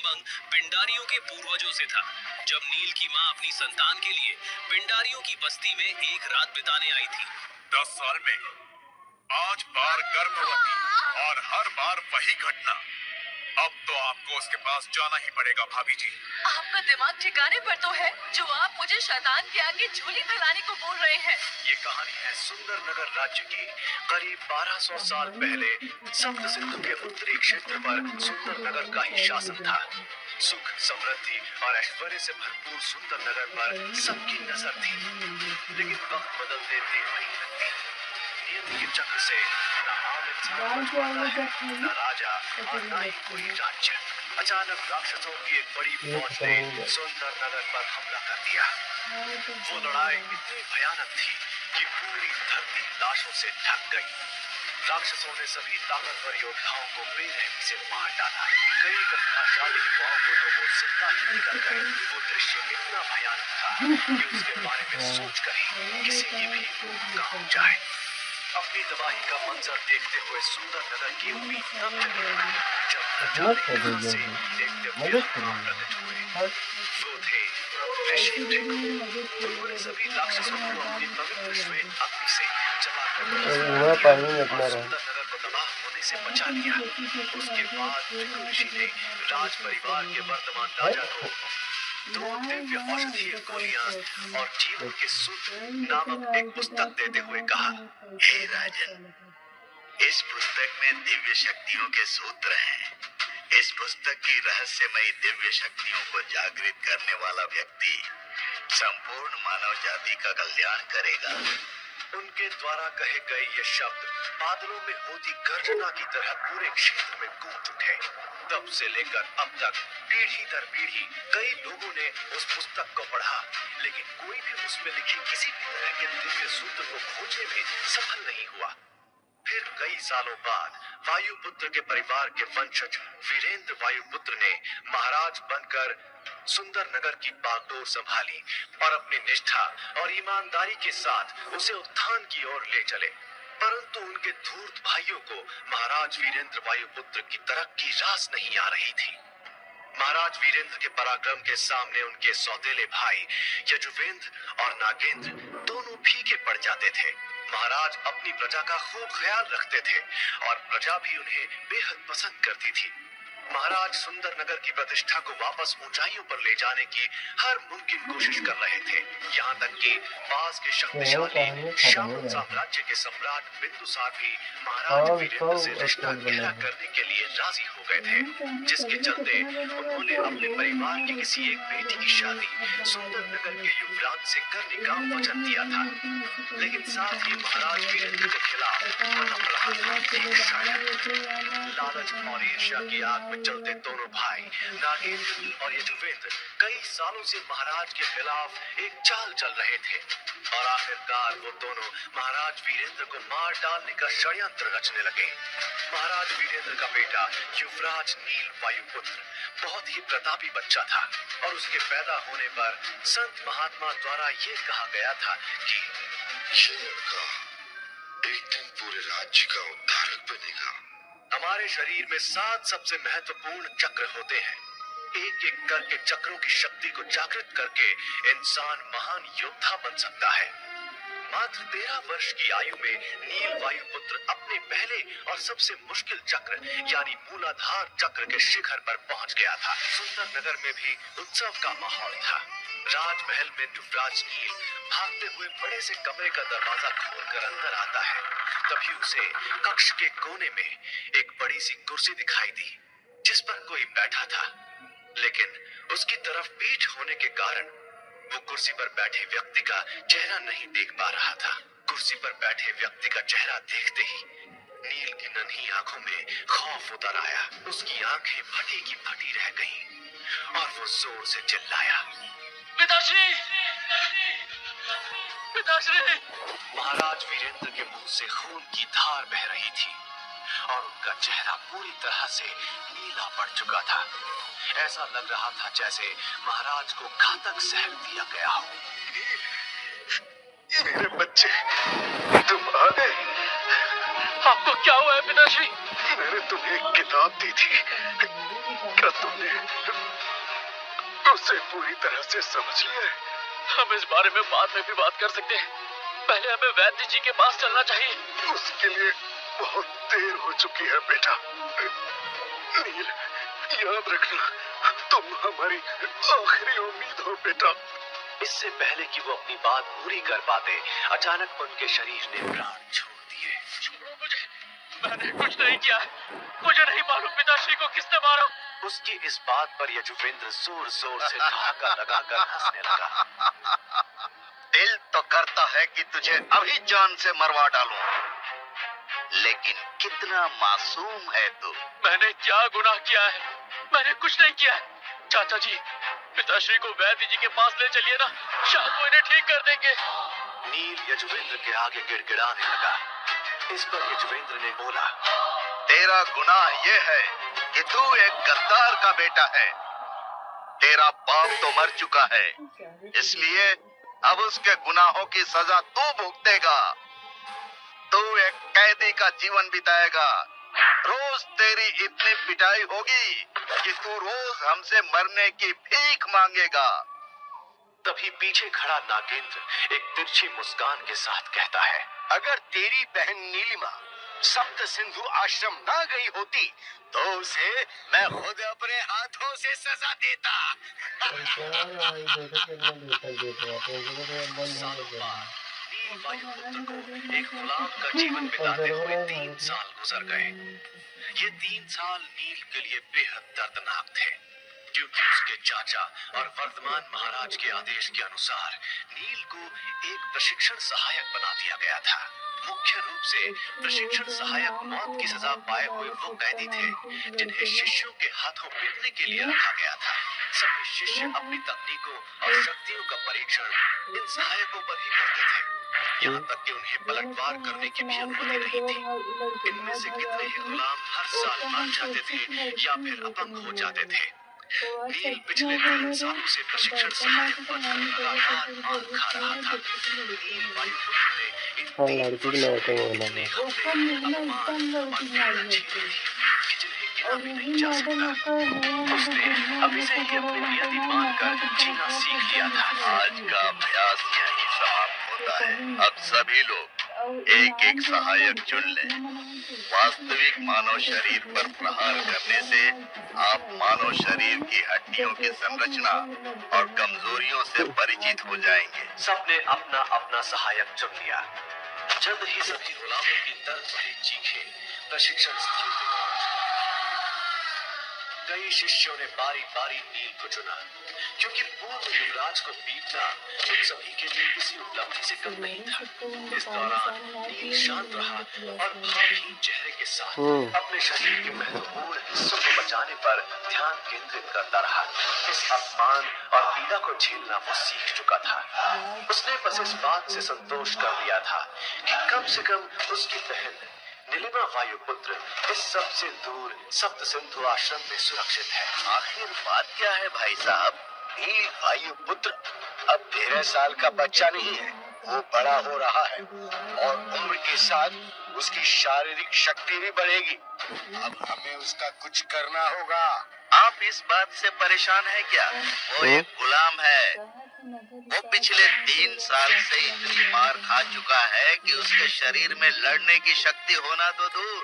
संबंध पिंडारियों के पूर्वजों से था। जब नील की मां अपनी संतान के लिए पिंडारियों की बस्ती में एक रात बिताने आई थी। 10 साल में 5 बार गर्भवती और हर बार वही घटना। अब तो आपको उसके पास जाना ही पड़ेगा भाभी जी। आपका दिमाग ठिकाने पर तो है जो आप मुझे शैतान के आगे झूली फैलाने को बोल रहे हैं। ये कहानी है सुंदर नगर राज्य की। करीब 1200 साल पहले सप्त सिंधु के उत्तरी क्षेत्र पर सुंदर नगर का ही शासन था। सुख, समृद्धि और ऐश्वर्य से भरपूर सुंदर नगर पर सबकी नजर थी। लेकिन वक्त बदलते देर नहीं लगती। नियति के चक्र से न आम इंसान बच पाता है, न राजा और न ही कोई राज्य। अचानक राक्षसों की एक बड़ी फौज ने सुंदर नगर पर हमला कर दिया। वो लड़ाई इतनी भयानक थी कि पूरी धरती लाशों से ढक गई। राक्षसों ने सभी ताकतवर योद्धाओं को बेरहमी से मार डाला। कई प्रतिभाशाली युवाओं को तो वो जिंदा ही निकल गए। वो दृश्य इतना भयानक था कि उसके बारे में सोचकर ही किसी की भी रूह कांप जाए। अपनी तबाही का मंजर देखते हुए सुंदर नगर की उम्मीद तब जगी जब प्रजा से एक दिव्य प्रकट हुए। वो थे ऋषि भृगु। उन्होंने सभी राक्षसों को अपनी पवित्र श्वेत अग्नि से जलाकर सुंदर नगर को तबाह होने से बचा लिया। उसके बाद भृगु ऋषि ने राज परिवार के वर्तमान राजा को 2 दिव्य औषधीय गोलियां और जीवन के सूत्र नामक एक पुस्तक देते हुए कहा, हे राजन, इस पुस्तक में दिव्य शक्तियों के सूत्र हैं। इस पुस्तक की रहस्यमयी दिव्य शक्तियों को जागृत करने वाला व्यक्ति संपूर्ण मानव जाति का कल्याण करेगा। उनके द्वारा कहे गए ये शब्द बादलों में होती गर्जना की तरह पूरे क्षेत्र में गूंज उठे। तब से लेकर अब तक पीढ़ी दर पीढ़ी कई लोगों ने उस पुस्तक को पढ़ा, लेकिन कोई भी उसमें लिखी किसी भी तरह के दिव्य सूत्र को खोजने में सफल नहीं हुआ। फिर कई सालों बाद वायुपुत्र के परिवार के वंशज वीरेंद्र वायुपुत्र ने महाराज बनकर सुंदर नगर की बागडोर संभाली और अपनी निष्ठा और ईमानदारी के साथ उसे उत्थान की ओर ले चले। परंतु उनके धूर्त भाइयों को महाराज वीरेंद्र वायुपुत्र की तरक्की रास नहीं आ रही थी। महाराज वीरेंद्र के पराक्रम के सामने उनके सौतेले भाई यजुवेंद्र और नागेंद्र दोनों फीके पड़ जाते थे। महाराज अपनी प्रजा का खूब ख्याल रखते थे और प्रजा भी उन्हें बेहद पसंद करती थी। महाराज सुंदर नगर की प्रतिष्ठा को वापस ऊंचाइयों पर ले जाने की हर मुमकिन कोशिश कर रहे थे। यहाँ तक कि पास के शक्तिशाली शामल साम्राज्य के सम्राट बिंदुसार भी महाराज वीरेंद्र से रिश्ता गहरा करने के लिए राजी हो गए थे, जिसके चलते उन्होंने अपने परिवार की किसी एक बेटी की शादी सुंदर नगर के युवराज से करने का वचन दिया था। लेकिन साथ ही महाराज वीरेंद्र के खिलाफ लालच और ईर्ष्या की आग में चलते दोनों भाई नागेंद्र और यजुवेंद्र कई सालों से महाराज के खिलाफ एक चाल चल रहे थे और आखिरकार वो दोनों महाराज वीरेंद्र को मार डालने का षड्यंत्र रचने लगे। महाराज वीरेंद्र का बेटा युवराज नील वायुपुत्र बहुत ही प्रतापी बच्चा था और उसके पैदा होने पर संत महात्मा द्वारा ये कहा गया था कि ये लड़का एक दिन पूरे राज्य का उद्धारक बनेगा। हमारे शरीर में 7 सबसे महत्वपूर्ण चक्र होते हैं। एक एक करके चक्रों की शक्ति को जागृत करके इंसान महान योद्धा बन सकता है। मात्र 13 वर्ष की आयु में नील वायुपुत्र अपने पहले और सबसे मुश्किल चक्र यानी मूलाधार चक्र के शिखर पर पहुंच गया था। सुंदर नगर में भी उत्सव का माहौल था। राजमहल में युवराज नील भागते हुए बड़े से कमरे का दरवाजा खोलकर अंदर आता है। तभी उसे कक्ष के कोने में एक बड़ी सी कुर्सी दिखाई दी जिस पर कोई बैठा था, लेकिन उसकी तरफ पीठ होने के कारण वो कुर्सी पर बैठे व्यक्ति का चेहरा नहीं देख पा रहा था। कुर्सी पर बैठे व्यक्ति का चेहरा देखते ही नील की नन्ही आंखों में खौफ उतर आया। उसकी आंखें फटी की फटी रह गईं और वो जोर से चिल्लाया, पिताश्री! पिताश्री! महाराज वीरेंद्र के मुंह से खून की धार बह रही थी और उनका चेहरा पूरी तरह से नीला पड़ चुका था। ऐसा लग रहा था जैसे महाराज को घातक जहर दिया गया हो। मेरे बच्चे, तुम आ गए। आपको क्या हुआ है पिताश्री? मैंने तुम्हें एक किताब दी थी, क्या तुमने उसे पूरी तरह से समझ लिया है? हम इस बारे में बाद में भी बात कर सकते हैं, पहले हमें वैद्य जी के पास चलना चाहिए। उसके लिए बहुत देर हो चुकी है बेटा। नील, याद रखना, तुम हमारी आखिरी उम्मीद हो बेटा। इससे पहले कि वो अपनी बात पूरी कर पाते, अचानक उनके शरीर ने प्राण छोड़ दिए। छोड़ो मुझे, मैंने कुछ नहीं किया है, मुझे नहीं मालूम पिताश्री को किसने मारा। उसकी इस बात पर यजुवेंद्र जोर जोर से ठहाका लगाकर हंसने लगा। दिल तो करता है कि तुझे अभी जान से मरवा डालूं, लेकिन कितना मासूम है तू। मैंने क्या गुनाह किया है? मैंने कुछ नहीं किया है। चाचा जी, पिताश्री को वैद्य जी के पास ले चलिए ना, शायद वो इन्हें ठीक कर देंगे। नील यजुवेंद्र के आगे गिड़गिड़ाने लगा। इस पर यजुवेंद्र ने बोला, तेरा गुनाह ये है कि तू एक गद्दार का बेटा है। तेरा बाप तो मर चुका है, इसलिए अब उसके गुनाहों की सजा तू भुगतेगा। तू एक कैदी का जीवन बिताएगा। रोज तेरी इतनी पिटाई होगी कि तू रोज हमसे मरने की भीख मांगेगा। तभी पीछे खड़ा नागेंद्र एक तिरछी मुस्कान के साथ कहता है, अगर तेरी बहन नीलिमा सप्त सिंधु आश्रम ना गई होती तो उसे मैं खुद अपने हाथों से सजा देता। नील वायुपुत्र को एक गुलाम का जीवन बिताते हुए 3 साल गुजर गए। ये 3 साल नील के लिए बेहद दर्दनाक थे, क्योंकि उसके चाचा और वर्तमान महाराज के आदेश के अनुसार नील को एक प्रशिक्षण सहायक बना दिया गया था। मुख्य रूप से प्रशिक्षण सहायक मौत की सजा पाए हुए वो कैदी थे जिन्हें शिष्यों के हाथों पीटने के लिए रखा गया था। सभी शिष्य अपनी तकनीकों और शक्तियों का परीक्षण इन सहायकों पर ही करते थे, यहाँ तक कि उन्हें पलटवार करने की भी अनुमति नहीं थी। इनमें से कितने ही गुलाम हर साल मर जाते थे या फिर अपंग हो जाते थे। नील पिछले 3 सालों से प्रशिक्षण सहायक बनकर लगातार मार खा रहा था। नील वायुपुत्र ने इन 3 वर्षों में इतने हमले, अपमान और पीड़ा झेली थी कि जिन्हें गिना भी नहीं जा सकता। उसने अभी से ही अपनी नियति मानकर जीना सीख लिया था। आज का अभ्यास यही समाप्त होता है। अब सभी लोग एक एक सहायक चुन लें। वास्तविक मानव शरीर पर प्रहार करने से आप मानव शरीर की हड्डियों की संरचना और कमजोरियों से परिचित हो जाएंगे। सबने अपना अपना सहायक चुन लिया। जल्द ही सभी गुलामों की दर्द भरी चीखें प्रशिक्षण स्थल पे पहुंच गईं। कई शिष्यों ने बारी बारी नील को चुना, क्योंकि पूर्व युवराज को पीटना उन सभी के लिए किसी उपलब्धि से कम नहीं था। इस दौरान नील शांत रहा और भावहीन चेहरे के साथ अपने शरीर के महत्वपूर्ण हिस्सों को बचाने पर ध्यान केंद्रित करता रहा। इस अपमान और पीड़ा को झेलना वो सीख चुका था। उसने बस इस बात से संतोष कर लिया था कि कम से कम उसकी बहन नीलिमा वायुपुत्र इस सबसे दूर सप्त सिंधु आश्रम में सुरक्षित है। आखिर बात क्या है भाई साहब? नील वायुपुत्र अब 13 साल का बच्चा नहीं है, वो बड़ा हो रहा है और उम्र के साथ उसकी शारीरिक शक्ति भी बढ़ेगी। अब हमें उसका कुछ करना होगा। आप इस बात से परेशान है क्या? वो एक गुलाम है। वो पिछले 3 साल से इतनी मार खा चुका है कि उसके शरीर में लड़ने की शक्ति होना तो दूर,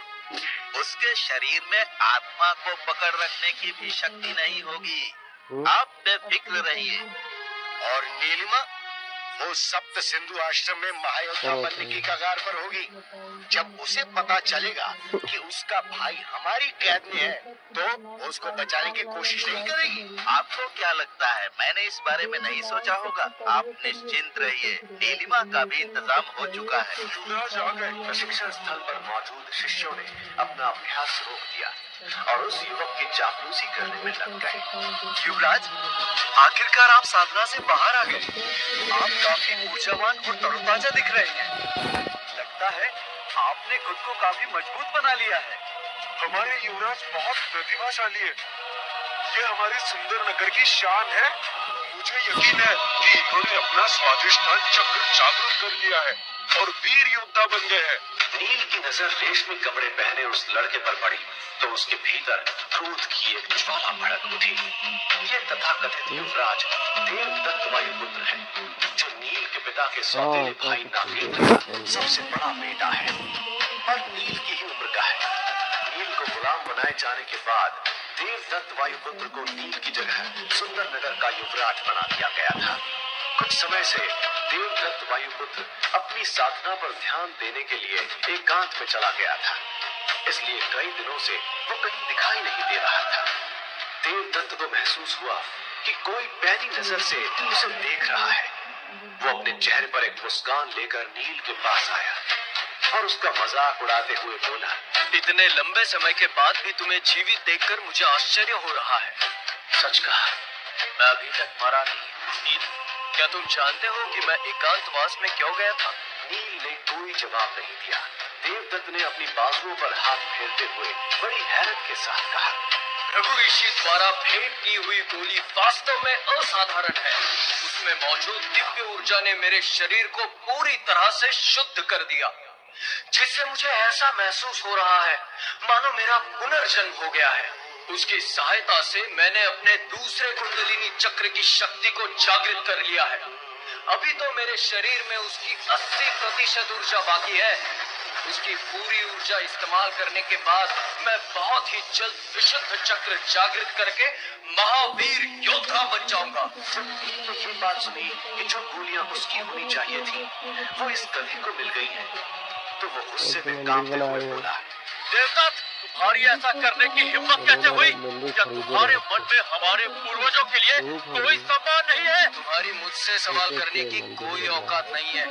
उसके शरीर में आत्मा को पकड़ रखने की भी शक्ति नहीं होगी। आप बेफिक्र रहिए। और नीलिमा वो सप्त सिंधु आश्रम में महायोद्धा बनने की कगार पर होगी। जब उसे पता चलेगा कि उसका भाई हमारी कैद में है तो वो उसको बचाने की कोशिश नहीं करेगी। आपको क्या लगता है मैंने इस बारे में नहीं सोचा होगा? आप निश्चिंत रहिए, नीलिमा का भी इंतजाम हो चुका है। प्रशिक्षण स्थल पर मौजूद शिष्यों ने अपना अभ्यास रोक दिया और उस युवक की चापलूसी करने में लग गए। युवराज, आखिरकार आप साधना से बाहर आ गए। आप काफी ऊर्जावान और तरोताजा दिख रहे हैं। लगता है आपने खुद को काफी मजबूत बना लिया है। हमारे युवराज बहुत प्रतिभाशाली है। ये हमारे सुंदर नगर की शान है। मुझे यकीन है कि इन्होंने अपना स्वाधिष्ठान चक्र जागृत कर लिया है और वीर योद्धा बन गए हैं। नील की नजर रेशमी कपड़े पहने उस लड़के पर पड़ी तो उसके भीतर क्रोध की एक ज्वाला भड़क उठी। ये ये तथाकथित युवराज देवदत्त वायुपुत्र है, जो नील के पिता के सौतेले भाई नागेंद्र का सबसे बड़ा बेटा है और नील की ही उम्र का है। नील को गुलाम बनाए जाने के बाद देवदत्त वायुपुत्र को नील की जगह सुंदरनगर का युवराज बना दिया गया था। कुछ समय से देवदत्त वायुपुत्र अपनी साधना पर ध्यान देने के लिए एकांत में चला गया था, इसलिए कई दिनों से वो कहीं दिखाई नहीं दे रहा था। देवदत्त को महसूस हुआ कि कोई पैनी नजर से उसे देख रहा है। वो अपने चेहरे पर एक मुस्कान लेकर नील के पास आया और उसका मजाक उड़ाते हुए बोला, इतने लंबे समय के बाद भी तुम्हें जीवित देखकर मुझे आश्चर्य हो रहा है। सच कहा, मैं अभी तक मरा नहीं। नील, क्या तुम जानते हो कि मैं एकांतवास में क्यों गया था? नील ने कोई जवाब नहीं दिया। देवदत्त ने अपनी बाजुओं पर हाथ फेरते हुए बड़ी हैरत के साथ कहा, रघु ऋषि द्वारा भेंट की हुई गोली वास्तव में असाधारण है। उसमें मौजूद दिव्य ऊर्जा ने मेरे शरीर को पूरी तरह से शुद्ध कर दिया, जिससे मुझे ऐसा महसूस हो रहा है मानो मेरा पुनर्जन्म हो गया है। उसकी सहायता से मैंने अपने दूसरे कुंडलिनी चक्र की शक्ति को जागृत कर लिया है। अभी तो मेरे शरीर में उसकी 80% ऊर्जा बाकी है। उसकी पूरी ऊर्जा इस्तेमाल करने के बाद मैं बहुत ही जल्द विशुद्ध चक्र जागृत करके महावीर योद्धा बन जाऊंगा। जब नील ने ये बात सुनी कि जो गोलियां उसकी होनी चाहिए थी वो इस गधे को मिल गई हैं, तो वो गुस्से में कांपते हुए बोला, देवदत्त, तुम्हारी ऐसा करने की हिम्मत कैसे हुई? क्या तुम्हारे मन में हमारे पूर्वजों के लिए कोई सम्मान नहीं है? तुम्हारी मुझसे सवाल करने की कोई औकात नहीं है।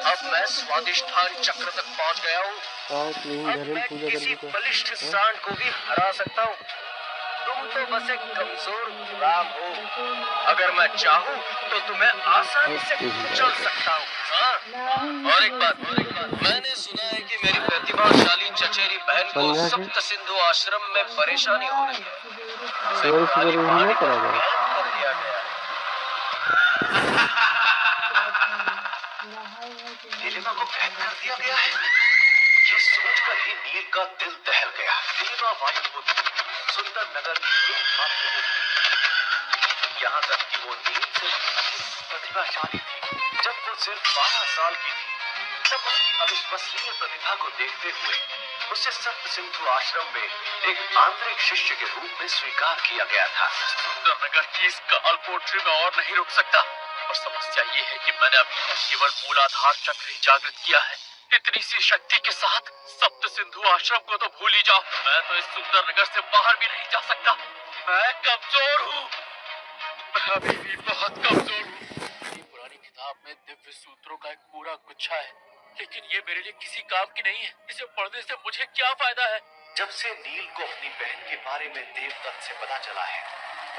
अब मैं स्वादिष्ठान चक्र तक पहुंच गया हूँ। अब मैं किसी बलिष्ठ सांड को भी हरा सकता हूँ। तुम तो बस एक कमजोर गुलाम हो। अगर मैं चाहूँ तो तुम्हें आसानी से कुचल सकता हूँ। हाँ? और एक बात, मैंने सुना है कि मेरी प्रतिभाशाली चचेरी बहन को सप्त सिंधु आश्रम में परेशानी हो रही है। उसे खाली पानी पर कैद कर दिया गया है। नीलिमा को कैद कर दिया गया है। ये सोचकर ही नील का दिल दहल गया। नीलिमा वायुपुत्र सुंदरनगर की एकमात्र पुत्री, यहाँ तक कि वो नील से प्रतिभाशाली थी। जब वो सिर्फ 12 साल की थी, तब उसकी अविश्वसनीय प्रतिभा को देखते हुए उसे सप्त सिंधु आश्रम में एक आंतरिक शिष्य के रूप में स्वीकार किया गया था। सुंदरनगर की इस काल कोठरी में और नहीं रुक सकता। और समस्या ये है कि मैंने अभी तक केवल मूलाधार चक्र ही जागृत किया है। इतनी सी शक्ति के साथ सप्त सिंधु आश्रम को तो भूल ही जाओ। मैं तो इस सुंदरनगर से बाहर भी नहीं जा सकता। मैं कमजोर हूँ, मैं अभी भी बहुत कमजोर हूँ। मेरी पुरानी किताब में दिव्य सूत्रों का एक पूरा गुच्छा है, लेकिन ये मेरे लिए किसी काम की नहीं है। इसे पढ़ने से मुझे क्या फायदा है? जब से नील को अपनी बहन के बारे में देवदत्त से पता चला है,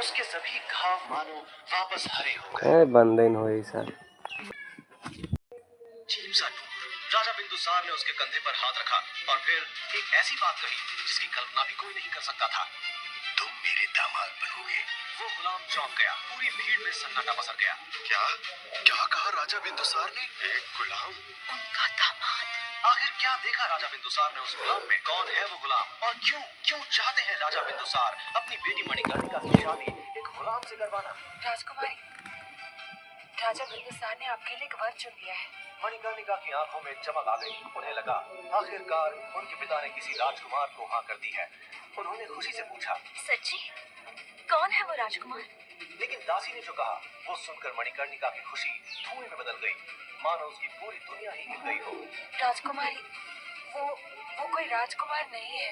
उसके सभी घाव मानो वापस हरे हो गए। बंधन हो सर। राजा बिंदुसार ने उसके कंधे पर हाथ रखा और फिर एक ऐसी बात कही जिसकी कल्पना भी कोई नहीं कर सकता था। तुम मेरे दामाद बनोगे। वो गुलाम चौंक गया। पूरी भीड़ में सन्नाटा पसर गया। क्या कहा राजा बिंदुसार ने? एक गुलाम? उनका दामाद। आखिर क्या देखा राजा बिंदुसार ने उस गुलाम में? कौन है वो गुलाम और क्यों चाहते हैं राजा बिंदुसार अपनी बेटी मणिकर्णिका की शादी एक गुलाम से करवाना? राजकुमारी, राजा बिंदुसार ने आपके लिए एक वर चुन लिया है। मणिकर्णिका की आंखों में चमक आ गई। उन्हें लगा आखिरकार उनके पिता ने किसी राजकुमार को हाँ कर दी है। उन्होंने खुशी से पूछा, सच्ची? कौन है वो राजकुमार? लेकिन दासी ने जो कहा वो सुनकर मणिकर्णिका की खुशी धुएं में बदल गई, मानो उसकी पूरी दुनिया ही हिल गई हो। राजकुमारी, वो कोई राजकुमार नहीं है,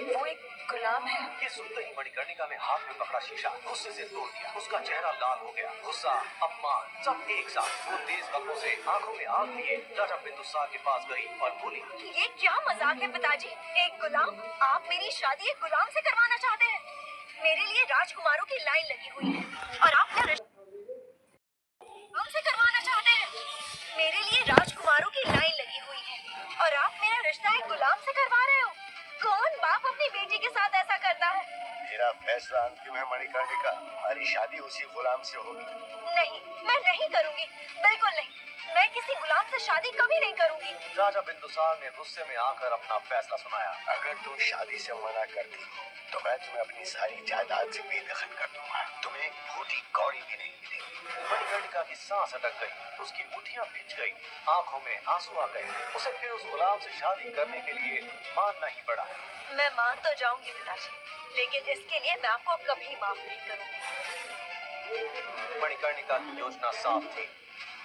वो एक गुलाम है। ये सुनते ही मणिकर्णिका ने हाथ में पकड़ा शीशा गुस्से से तोड़ दिया। उसका चेहरा लाल हो गया। गुस्सा, अपमान सब एक साथ। वो तेज कदमों से आंखों में आग लिए राजा बिंदुसार के पास गई और बोली, ये क्या मजाक है पिताजी? एक गुलाम? आप मेरी शादी एक गुलाम से करवाना चाहते हैं? मेरे लिए राजकुमारों की लाइन लगी हुई है और आप क्या गुलाम से करवाना चाहते हैं? मेरे लिए राजकुमारों की लाइन लगी हुई है और आप मेरा रिश्ता एक गुलाम से करवा रहे हो? कौन बाप अपनी बेटी के साथ ऐसा करता है? मेरा फैसला अंतिम है मणिकर्णिका, हमारी शादी उसी गुलाम से होगी। नहीं, मैं नहीं करूंगी, बिल्कुल नहीं। मैं किसी गुलाम से शादी कभी नहीं करूंगी। राजा बिंदुसार ने गुस्से में आकर अपना फैसला सुनाया। अगर तुम शादी से मना करती हो तो मैं तुम्हें अपनी सारी जायदाद से बेदखल कर दूंगा। तुम्हें एक फूटी कौड़ी भी नहीं मिलेगी। मणिकर्णिका की सांस अटक गई, उसकी मुट्ठियां भिज गई, आंखों में आंसू आ गए। उसे फिर उस गुलाम से शादी करने के लिए मानना ही पड़ा। मैं मान तो जाऊंगी पिताजी, लेकिन इसके लिए मैं आपको कभी माफ नहीं करूंगी। मणिकर्णिका की योजना साफ थी,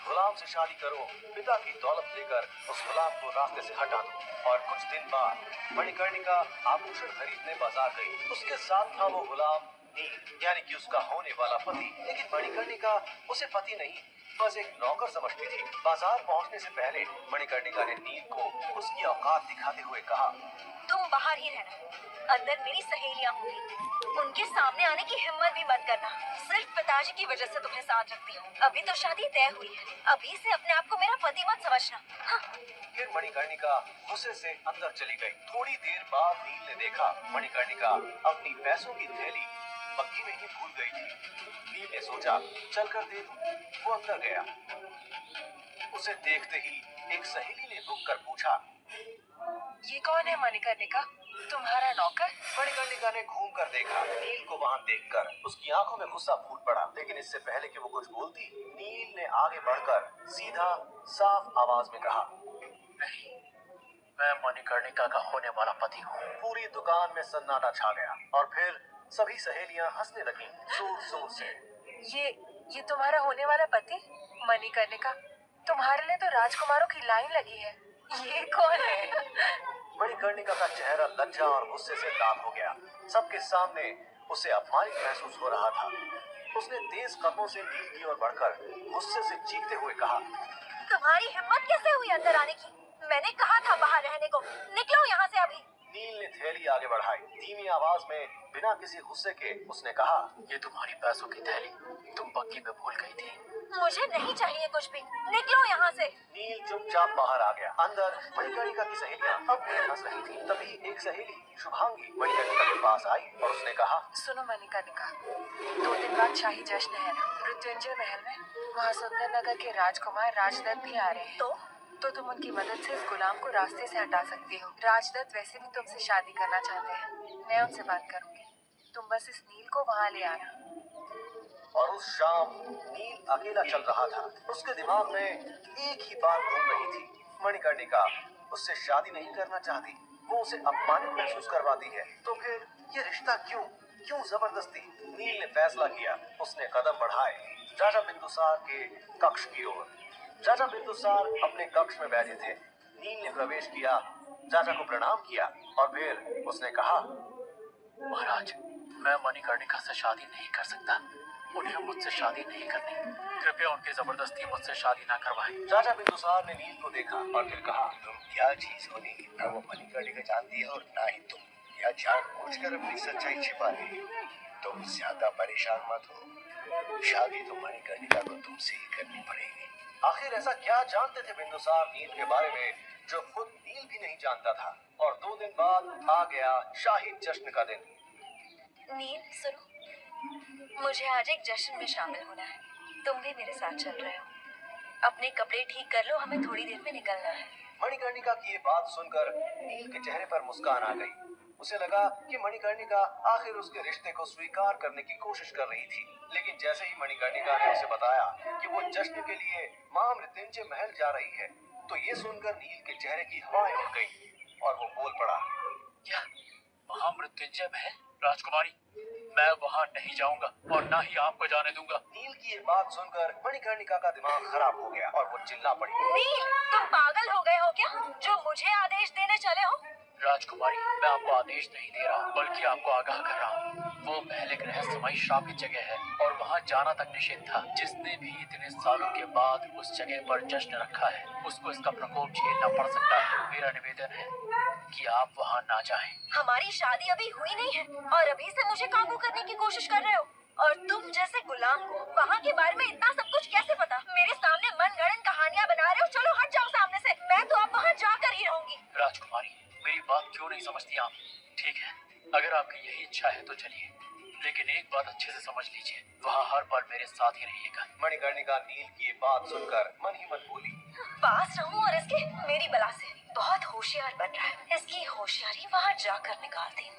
गुलाम से शादी करो, पिता की दौलत लेकर उस गुलाम को रास्ते से हटा दो। और कुछ दिन बाद मणिकर्णिका आभूषण खरीदने बाजार गई। उसके साथ था वो गुलाम नील, यानी कि उसका होने वाला पति। लेकिन मणिकर्णिका उसे पति नहीं, बस एक नौकर समझती थी। बाजार पहुंचने से पहले मणिकर्णिका ने नील को उसकी औकात दिखाते हुए कहा, तुम बाहर ही रहना, अंदर मेरी सहेलियां होंगी, उनके सामने आने की हिम्मत भी मत करना। सिर्फ पिताजी की वजह से तुम्हें साथ रखती हूँ। अभी तो शादी तय हुई है, अभी से अपने आप को मेरा पति मत समझना। हाँ। फिर मणिकर्णिका गुस्से से अंदर चली गई। थोड़ी देर बाद नील ने देखा मणिकर्णिका अपनी पैसों की थैली बग्गी में ही भूल गई थी। नील ने सोचा चलकर देखूं। वो अंदर गया। उसे देखते ही एक सहेली ने रुक कर पूछा, ये कौन है मणिकर्णिका? तुम्हारा नौकर? मणिकर्णिका ने घूम कर देखा। नील को वहां देखकर उसकी आंखों में गुस्सा फूट पड़ा। लेकिन इससे पहले कि वो कुछ बोलती, नील ने आगे बढ़कर सीधा साफ आवाज में कहा, नहीं, मैं मणिकर्णिका का होने वाला पति हूँ। पूरी दुकान में सन्नाटा छा गया और फिर सभी सहेलियां हंसने लगीं जोर जोर से। ये तुम्हारा होने वाला पति? मणिकर्णिका, तुम्हारे लिए तो राजकुमारों की लाइन लगी है। ये कौन है? मणिकर्णिका का चेहरा लज्जा और गुस्से से लाल हो गया। सबके सामने उसे अपमानित महसूस हो रहा था। उसने तेज कदमों से नील की ओर बढ़कर गुस्से से चीखते हुए कहा, तुम्हारी हिम्मत कैसे हुई अंदर आने की? मैंने कहा था बाहर रहने को। निकलो यहाँ से अभी। नील ने थैली आगे बढ़ाई। धीमी आवाज में बिना किसी गुस्से के उसने कहा, ये तुम्हारी पैसों की थैली तुम बग्गी में भूल गई थी। मुझे नहीं चाहिए कुछ भी, निकलो यहाँ से। नील चुपचाप बाहर आ गया। अंदर मणिकर्णिका की सहेलियां अब भी हंस रही थी। तभी एक सहेली शुभांगी मणिकर्णिका के पास आई और उसने कहा, सुनो मणिकर्णिका, 2 दिन बाद शाही जश्न है ना, मृत्युंजय महल में। वहाँ सुंदर नगर के राजकुमार राजदत्त भी आ रहे हैं। तो तुम उनकी मदद से इस गुलाम को रास्ते से हटा सकती हो। राजदत्त वैसे भी तुमसे शादी करना चाहते हैं, मैं उनसे बात करूंगी। तुम बस इस नील को वहाँ ले आना। और उस शाम नील अकेला चल रहा था। उसके दिमाग में एक ही बात घूम रही थी, मणिकर्णिका उससे शादी नहीं करना चाहती, वो उसे अपमानित महसूस करवाती है। तो फिर ये रिश्ता क्यों जबरदस्ती? नील ने फैसला किया। उसने कदम बढ़ाए राजा बिंदुसार के कक्ष की ओर। राजा बिंदुसार अपने कक्ष में बैठे थे। नील ने प्रवेश किया, राजा को प्रणाम किया और फिर उसने कहा, महाराज, मैं मणिकर्णिका से शादी नहीं कर सकता। उन्हें मुझसे शादी नहीं करनी। कृपया उनकी जबरदस्ती मुझसे शादी ना करवाएं। राजा बिंदुसार ने नील को देखा और फिर कहा, तुम क्या चीज होनी, न वो मणिकर्णिका जानती है और ना ही तुम। या जानबूझकर अपनी सच्चाई छिपा रही। तुम ज्यादा परेशान मत हो, शादी तो मणिकर्णिका को तुमसे ही करनी पड़ेगी। आखिर ऐसा क्या जानते थे बिंदुसार नील के बारे में जो खुद नील भी नहीं जानता था? और 2 दिन बाद आ गया शाही जश्न का दिन। नील सुनो, मुझे आज एक जश्न में शामिल होना है। तुम भी मेरे साथ चल रहे हो। अपने कपड़े ठीक कर लो, हमें थोड़ी देर में निकलना है। मणिकर्णिका की ये बात सुनकर नील के चेहरे पर मुस्कान आ गई। उसे लगा कि मणिकर्णिका आखिर उसके रिश्ते को स्वीकार करने की कोशिश कर रही थी। लेकिन जैसे ही मणिकर्णिका ने उसे बताया कि वो जश्न के लिए महामृत्युंजय महल जा रही है, तो ये सुनकर नील के चेहरे की हवाएं उड़ गईं और वो बोल पड़ा, क्या महामृत्युंजय महल? राजकुमारी, मैं वहाँ नहीं जाऊंगा और ना ही आपको जाने दूंगा। नील की ये बात सुनकर मणिकर्णिका का दिमाग खराब हो गया और वो चिल्ला पड़ी, नील, तुम पागल हो गए हो क्या, जो मुझे आदेश देने चले हो? राजकुमारी, मैं आपको आदेश नहीं दे रहा बल्कि आपको आगाह कर रहा हूँ। वो महल एक रहस्यमयी श्रापित जगह है और वहाँ जाना तक निषेध था। जिसने भी इतने सालों के बाद उस जगह पर जश्न रखा है, उसको इसका प्रकोप झेलना पड़ सकता है। मेरा निवेदन है कि आप वहाँ ना जाएं। हमारी शादी अभी हुई नहीं है और अभी से मुझे काबू करने की कोशिश कर रहे हो। और तुम जैसे गुलाम को वहाँ के बारे में इतना सब कुछ कैसे पता? मेरे सामने मनगढ़ंत कहानियाँ बना रहे हो। चलो हट जाओ सामने से, मैं तो अब वहाँ जाकर ही रहूंगी। राजकुमारी, मेरी बात क्यों नहीं समझती आप? वहाँ हर पल मेरे साथ ही रहिएगा। मणिकर्णिका नील की ये बात सुनकर मन ही मन बोली, पास रहूं और इसके मेरी बला से। बहुत होशियार बन रहा है, इसकी होशियारी वहाँ जाकर निकालती हूँ।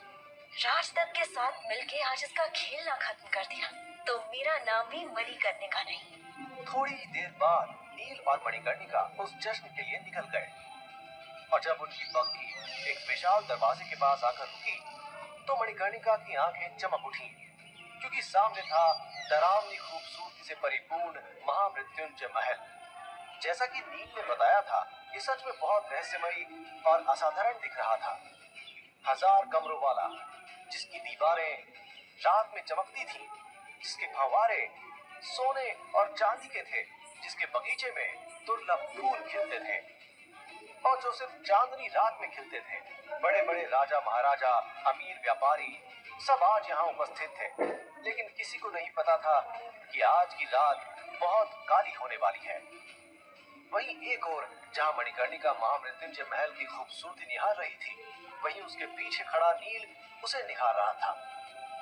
राजदत्त के साथ मिलके आज इसका खेलना खत्म कर दिया तो मेरा नाम भी मणिकर्णिका नहीं। थोड़ी ही देर बाद नील और मणिकर्णिका उस जश्न के लिए निकल गए और जब उनकी बग्घी एक विशाल दरवाजे के पास आकर रुकी तो मणिकर्णिका की आंखें चमक उठी क्योंकि सामने था डरावनी खूबसूरती से परिपूर्ण महामृत्युंजय महल। जैसा कि नील ने बताया था, ये सच में बहुत रहस्यमयी और असाधारण दिख रहा था। 1000 कमरों वाला, जिसकी दीवारें रात में चमकती थी, जिसके फव्वारे सोने और चांदी के थे, जिसके बगीचे में दुर्लभ फूल खिलते थे और जो सिर्फ चांदनी रात में खिलते थे। बड़े बड़े राजा महाराजा, अमीर व्यापारी सब आज यहाँ उपस्थित थे, लेकिन किसी को नहीं पता था कि आज की रात बहुत काली होने वाली है। वहीं एक ओर जहाँ मणिकर्णिका महामृत्युंजय महल की खूबसूरती निहार रही थी, वहीं उसके पीछे खड़ा नील उसे निहार रहा था।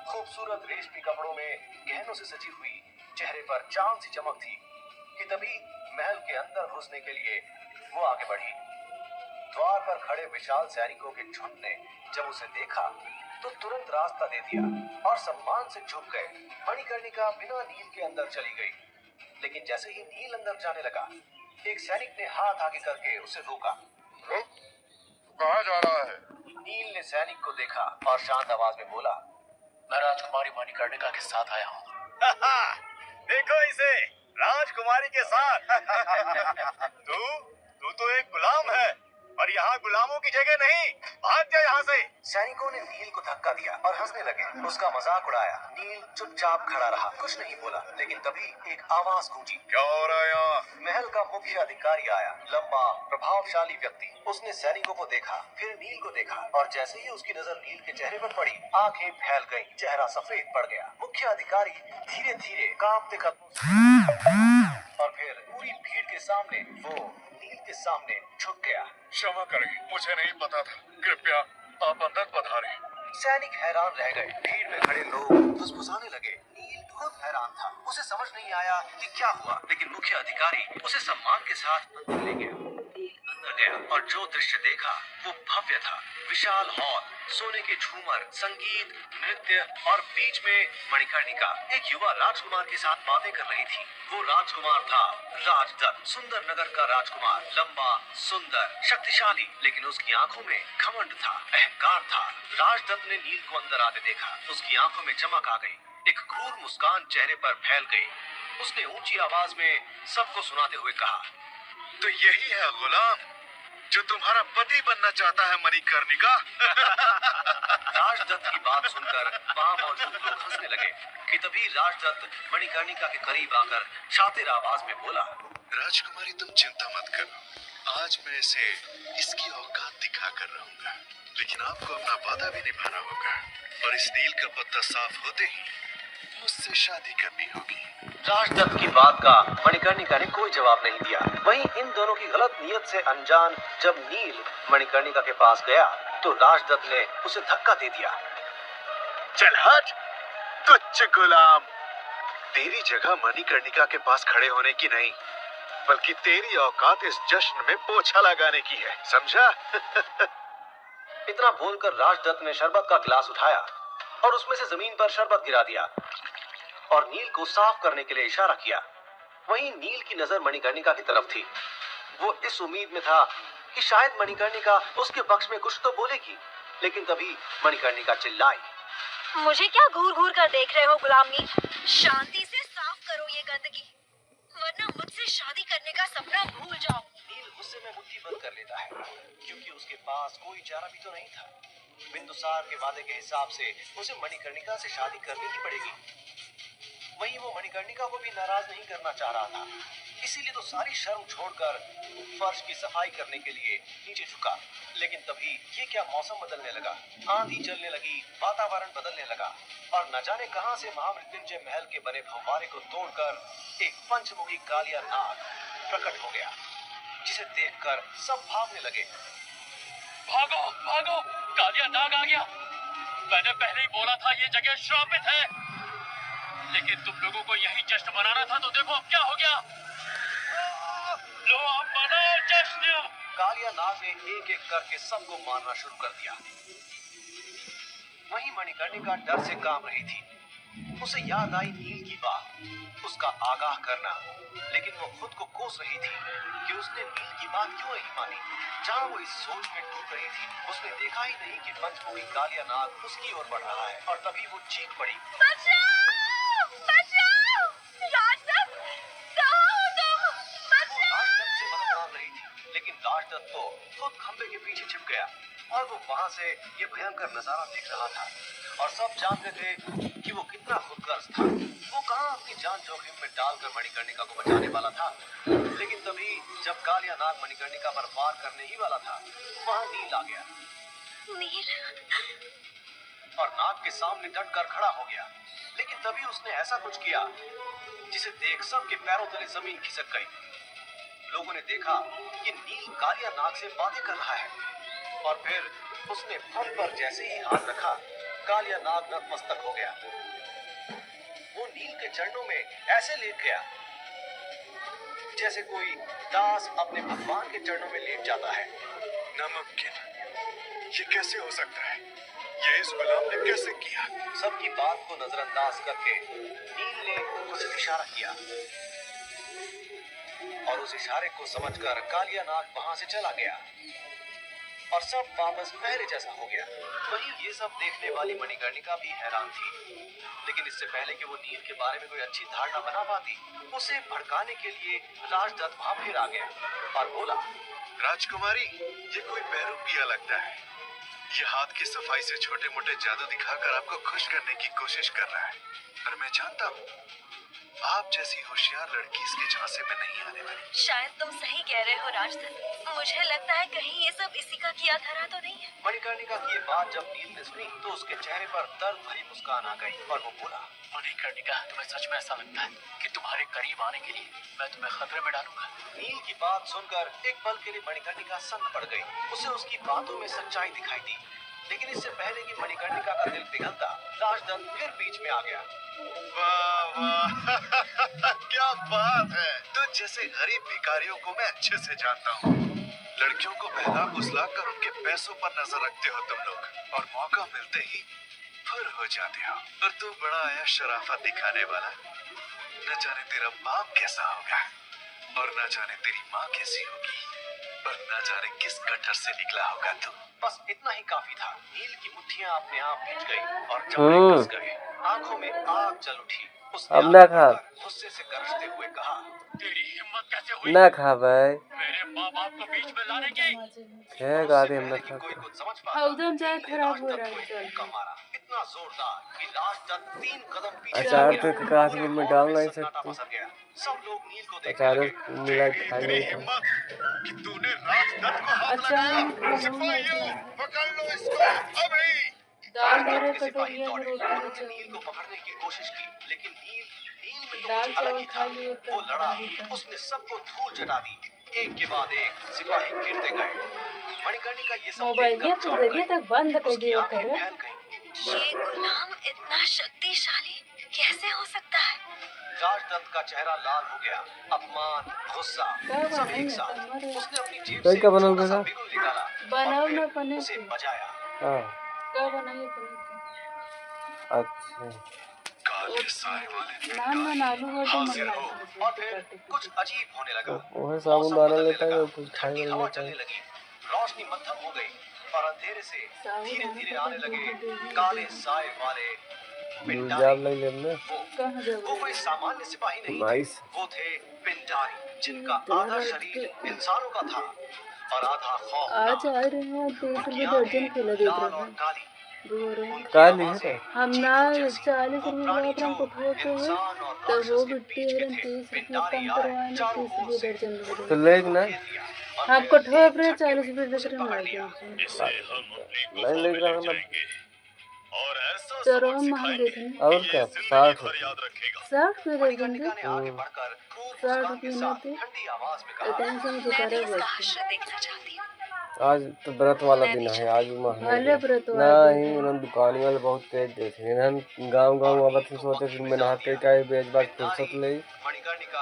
खूबसूरत रेशमी कपड़ों में गहनों से सजी हुई, चेहरे पर चांद सी चमक थी कि तभी महल के अंदर घुसने के लिए वो आगे बढ़ी। द्वार पर खड़े विशाल सैनिकों के झुंड ने जब उसे देखा तो तुरंत रास्ता दे दिया और सम्मान से झुक गए। मणिकर्णिका बिना नील के अंदर चली गई, लेकिन जैसे ही नील अंदर जाने लगा, एक सैनिक ने हाथ आगे करके उसे रोका। कहाँ जा रहा है? नील ने सैनिक को देखा और शांत आवाज में बोला, मैं राजकुमारी मणिकर्णिका के साथ आया हूँ। देखो इसे, राजकुमारी के साथ। तू तो एक गुलाम है और यहाँ गुलामों की जगह नहीं। भाग जा यहाँ से। सैनिकों ने नील को धक्का दिया और हंसने लगे, उसका मजाक उड़ाया। नील चुपचाप खड़ा रहा, कुछ नहीं बोला। लेकिन तभी एक आवाज गूंजी, क्या हो रहा है यहाँ? महल का मुख्य अधिकारी आया, लंबा प्रभावशाली व्यक्ति। उसने सैनिकों को देखा, फिर नील को देखा और जैसे ही उसकी नजर नील के चेहरे पर पड़ी, आंखें फैल गईं, चेहरा सफेद पड़ गया। मुख्य अधिकारी धीरे धीरे कांपते कदमों से और फिर पूरी भीड़ के सामने वो नील के सामने झुक गया। क्षमा करें, मुझे नहीं पता था। कृपया आप अंदर पधारें। सैनिक हैरान रह गए। भीड़ में खड़े लोग फुसफुसाने लगे। नील बहुत हैरान था, उसे समझ नहीं आया कि क्या हुआ, लेकिन मुख्य अधिकारी उसे सम्मान के साथ अंदर ले गया। अंदर गया और जो दृश्य देखा वो भव्य था। विशाल हॉल, सोने के झूमर, संगीत, नृत्य और बीच में मणिकर्णिका एक युवा राजकुमार के साथ बातें कर रही थी। वो राजकुमार था राजदत्त, सुंदर नगर का राजकुमार, लंबा, सुंदर, शक्तिशाली, लेकिन उसकी आंखों में घमंड था, अहंकार था। राजदत्त ने नील को अंदर आते देखा, उसकी आंखों में चमक आ गई, एक क्रूर मुस्कान चेहरे पर फैल गई। उसने ऊंची आवाज में सबको सुनाते हुए कहा, तो यही है गुलाम जो तुम्हारा पति बनना चाहता है मणिकर्णिका। राजदत्त की बात सुनकर वहाँ मौजूद लोग हंसने लगे कि तभी राजदत्त मणिकर्णिका के करीब आकर शातिर आवाज में बोला, राजकुमारी तुम चिंता मत करो, आज मैं इसे इसकी औकात दिखा कर रहूंगा, लेकिन आपको अपना वादा भी निभाना होगा और इस नील का पत्ता साफ होते ही मुझसे शादी करनी होगी। राजदत्त की बात का मणिकर्णिका ने कोई जवाब नहीं दिया। वहीं इन दोनों की गलत नीयत से अनजान जब नील मणिकर्णिका के पास गया तो राजदत्त ने उसे धक्का दे दिया। चल हट, तुच्छ गुलाम। तेरी जगह मणिकर्णिका के पास खड़े होने की नहीं, बल्कि तेरी औकात इस जश्न में पोछा लगाने की है, समझा? इतना बोलकर राजदत्त ने शरबत का गिलास उठाया और उसमें से जमीन पर शरबत गिरा दिया और नील को साफ करने के लिए इशारा किया। वहीं नील की नजर मणिकर्णिका की तरफ थी। वो इस उम्मीद में था कि शायद मणिकर्णिका उसके पक्ष में कुछ तो बोलेगी, लेकिन तभी मणिकर्णिका चिल्लाई, मुझे क्या घूर घूर कर देख रहे हो गुलाम नील? शांति से साफ करो ये गंदगी, वरना मुझसे शादी करने का सपना भूल जाओ। नील गुस्से में मुट्ठी बंद कर लेता है, क्योंकि उसके पास कोई चारा भी तो नहीं था। बिंदुसार के वादे के हिसाब से उसे मणिकर्णिका से शादी करनी ही पड़ेगी। वहीं वो मणिकर्णिका को भी नाराज नहीं करना चाह रहा था, इसीलिए तो सारी शर्म छोड़कर फर्श की सफाई करने के लिए नीचे झुका। लेकिन तभी ये क्या मौसम बदलने लगा, आंधी चलने लगी, वातावरण बदलने लगा और न जाने कहां से महामृत्युंजय महल के बने फव्वारे को तोड़कर एक पंचमुखी कालिया नाग प्रकट हो गया, जिसे देखकर सब भागने लगे। भागो भागो, कालिया नाग आ गया। मैंने पहले ही बोला था ये जगह श्रापित है। लेकिन तुम लोगों को यही जश्न मनाना था तो देखो अब क्या हो गया। लो अब मनाओ जश्न। कालिया नाग ने एक एक करके सबको मारना शुरू कर दिया। वहीं मणिकर्णिका डर से कांप रही थी। उसे याद आई नील की बात, उसका आगाह करना, लेकिन वो खुद को कोस रही थी कि उसने नील की बात क्यों नहीं मानी। जहाँ वो इस सोच में डूब रही थी, उसने देखा ही नहीं कि पंचमुखी कालिया नाग उसकी ओर बढ़ रहा है, और तभी वो चीख पड़ी, बचाओ! बचाओ! राजदत्त, कहाँ हो तुम? वो बचाओ! राजदत्त से मदद मांग रही थी, लेकिन राजदत्त तो खुद खंबे के पीछे छिप गया, और वो वहां से ये भयंकर नजारा देख रहा था। और सब जानते थे कि वो कितना खुदगर्ज था। वो कहाँ अपनी जान जोखिम में डालकर मणिकर्णिका को बचाने वाला था। लेकिन तभी जब कालिया नाग मणिकर्णिका पर वार करने ही वाला था, वहां नील आ गया नील, और नाग के सामने डट कर खड़ा हो गया। लेकिन तभी उसने ऐसा कुछ किया जिसे देख सबके पैरों तले जमीन खिसक गई। लोगों ने देखा कि नील कालिया नाग से बातें कर रहा है, और फिर उसने फन पर जैसे ही हाथ रखा, कालिया नाग नतमस्तक हो गया। वो नील के चरणों में ऐसे लेट गया जैसे कोई दास अपने भगवान के चरणों में लेट जाता है। नामुमकिन, ये कैसे हो सकता है? ये इस गुलाम ने कैसे किया? सबकी बात को नजरअंदाज करके नील ने कुछ इशारा किया, और उस इशारे को समझकर कालिया नाग वहां से चला गया, और सब वापस पहले जैसा हो गया। वहीं ये सब देखने वाली मणिकर्णिका भी हैरान थी, लेकिन इससे पहले कि वो नील के बारे में कोई अच्छी धारणा बना पाती, उसे भड़काने के लिए राजदत्त वहां फिर आ गया और बोला, राजकुमारी, ये कोई बहरूपिया लगता है। ये हाथ की सफाई से छोटे मोटे जादू दिखाकर आपको खुश करने की कोशिश कर रहा है, पर मैं जानता हूँ आप जैसी होशियार लड़की इसके झांसे में नहीं आने वाली। शायद तुम सही कह रहे हो राजदत्त। मुझे लगता है कहीं ये सब इसी का किया धरा तो नहीं है। मणिकर्णिका की ये बात जब नील ने सुनी तो उसके चेहरे पर दर्द भरी मुस्कान आ गई, और वो बोला, मणिकर्णिका, तुम्हें सच में ऐसा लगता है कि तुम्हारे करीब आने के लिए मैं तुम्हें खतरे में डालूंगा? नील की बात सुनकर एक पल के लिए मणिकर्णिका सन्न पड़ गई। उसे उसकी बातों में सच्चाई दिखाई दी, लेकिन इससे पहले कि मणिकर्णिका का दिल पिघलता, राजदत्त फिर बीच में आ गया। वाह वाह क्या बात है। तो जैसे गरीब भिखारियों को मैं अच्छे से जानता हूँ। लड़कियों को बहला फुसला कर उनके पैसों पर नजर रखते हो तुम लोग, और मौका मिलते ही फुर हो जाते हो। और तू बड़ा आया शराफत दिखाने वाला। न जाने तेरा बाप कैसा होगा, और न जाने तेरी माँ कैसी होगी, और न जाने किस गटर से निकला होगा तू। बस इतना ही काफी था। नील की मुट्ठियां अपने आप खिंच गई और चमड़े कस गए, आंखों में आग जल उठी। उसने अब ना खा, गुस्से से गरजते हुए कहा, तेरी हिम्मत कैसे हुई ना खा भाई, मेरे माँ बाप को बीच में लाने की? है गाड़ी हम ना कि खा। कोई कुछ समझ पाता, हौदम जाए खराब हो रहा है राजदत्त को एक मुक्का मारा, इतना जोरदार कि राजदत्त 3 कदम पीछे अचार हो तो गया। काश पूरे में हॉल डाल में नहीं सन्नाटा सकती। पसर गया। सब लोग नील को देखने अचार लगे। मिला तेरी खा इतनी नहीं हिम्मत कि तूने राजदत्त को हाथ अचार लगाया। सिपाहियों, पकड़ लो इसको अभी। दाल मेरे के सिपाही कटोरिया में दौड़े। रोटी उन्होंने बचा नील को पकड़ने की कोशिश की, लेकिन नील में तो दाल कुछ अलग चावल ही खा था। लिए तो वो लड़ा, था। उसने सबको धूल चटा दी। एक के बाद एक सिपाही गिरते गए। मणिकर्णिका ये सब मोबाइल देखकर चौंक ये गई। तक बंद कर उसकी दिया आंखें कर। फैल गईं। ये गुलाम इतना शक्तिशाली कैसे हो सकता है? राजदत्त का चेहरा लाल हो गया। अपमान, गुस्सा, क्या सब बनाई एक है साथ। तुम्हारे? उसने अपनी जेब कई से का बनल छोटा सा बेटा? बिगुल निकाला बनाओ और ना फिर पनीर उसे की। बजाया। हाँ, क्या बनाइए पनीर अच्छा, काले साए वाले की? नान मन आलू गोटे हाजिर मंगा हो। और फिर कुछ अजीब होने लगा। वो साबुन मौसम दाना बदलने लेता है, लगा। कुछ खाए ठंडी नहीं हवा लेता चलने है। लगी। रोशनी मध्यम हो गई और अंधेरे से साबुन धीरे दाना धीरे तो आने लगे दूध काले साए वाले पिंडारी। जाब नहीं लेना कहाँ जाओ? वो कोई सामान्य सिपाही नहीं थे। नाइस। वो थे पिंडारी, जिनका आधा शरीर इंसानों का था और आधा खौफ आज था। आ रहे हैं तो उनकी भी दर्जन आंखें खेला देख लाल रहे और हैं काली। रो रहे हैं। उनकी काली है आवाजें तो? हम ना चीखों जैसी। 40 वो रुपये प्राणी ग्राम को जो ठोके हैं इंसान और तो राक्षस वो के बिट्टी बीच के हरन थे। 30 रुपये पिंडारी कम आए करवाने चारों 30 ओर रुपये से। दर्जन दे रहे तो हैं। लेग ना घेर लिया और आपको फिर ठोक एक रहे झटके 40 में रुपये उसे दर्जन पकड़ लगा लिया। दिए। इसे हम अपनी नहीं गुफा लेग में रहा ले मतलब जाएंगे और ऐसा चलो सबक हम महंगे सिखाएंगे थे और कि क्या, ये जिंदगी 60 भर याद रखेगा। 60 रुपये दर्जन मणिकर्णिका दे। ने आगे बढ़कर क्रूर 60 मुस्कान के रुपये साथ में थे। ठंडी आवाज में कहा, इतने से मुझे मैं भी करे इसका बोलते हश्र देखना चाहती हूँ। आज तो व्रत वाला मैं दिन भी है, आज भले व्रत वाला दिन नहीं उन्होंने दुकानी वाले बहुत तेज देते हैं। गाँव आवत थे, सोचे फिर मैं नहाते का बेच बाज फुर्सत ले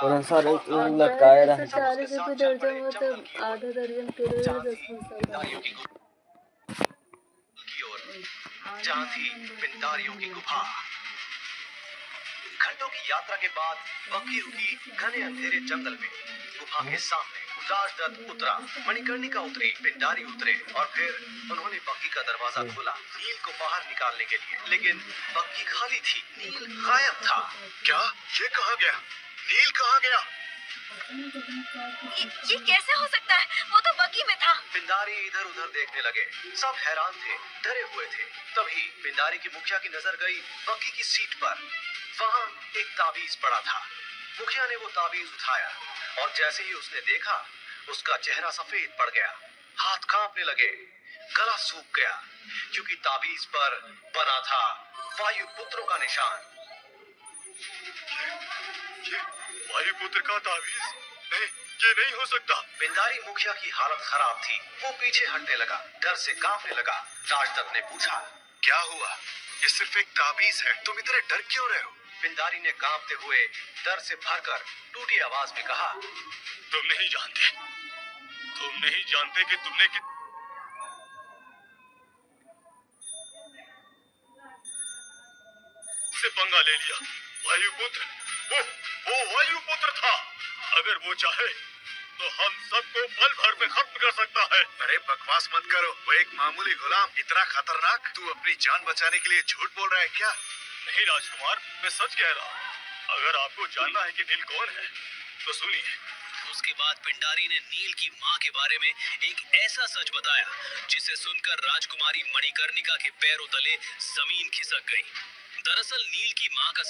उन्हें सारे अब लटकाए जैसे रहे। 40 रुपये दर्जन हो तो आधा दर्जन केले 10 मसाला की ओर जहां थी पिंडारियों की गुफा। घंटों की यात्रा के बाद बग्घी रुकी घने अंधेरे जंगल में। गुफा के सामने राजदत्त उतरा, मणिकर्णिका उतरी, पिंडारी उतरे और फिर उन्होंने बग्घी का दरवाजा खोला नील को बाहर निकालने के लिए। लेकिन बग्घी खाली थी, नील गायब था। क्या? ये कहाँ गया? नील कहाँ गया? ये कैसे हो सकता है? वो तो बग्गी में था। पिंडारी इधर उधर देखने लगे, सब हैरान थे, डरे हुए थे। तभी पिंडारी की मुखिया की नजर गई बग्गी की सीट पर। वहां एक ताबीज पड़ा था। मुखिया ने वो ताबीज उठाया और जैसे ही उसने देखा उसका चेहरा सफेद पड़ गया, हाथ कांपने लगे, गला सूख गया, क्योंकि ताबीज पर बना था वायुपुत्रों का निशान। वायुपुत्र का ताबीज? नहीं, ये नहीं हो सकता। पिंडारी मुखिया की हालत खराब थी, वो पीछे हटने लगा, डर से कांपने लगा। राजदत्त ने पूछा, क्या हुआ? ये सिर्फ एक ताबीज है, तुम इतने डर क्यों रहे हो? पिंडारी ने कांपते हुए डर से भरकर टूटी आवाज में कहा, तुम नहीं जानते कि तुमने से पंगा ले लिया। वायुपुत्र, वो वायुपुत्र था। अगर वो चाहे तो हम सबको पल भर में खत्म कर सकता है। अरे बकवास मत करो, वो एक मामूली गुलाम, इतना खतरनाक? तू अपनी जान बचाने के लिए झूठ बोल रहा है क्या? नहीं राजकुमार, मैं सच कह रहा हूँ। अगर आपको जानना है कि नील कौन है तो सुनिए। उसके बाद पिंडारी ने नील की मां के बारे में एक ऐसा सच बताया जिसे सुनकर राजकुमारी मणिकर्णिका के पैरों तले जमीन खिसक गई। दरअसल नील की मां का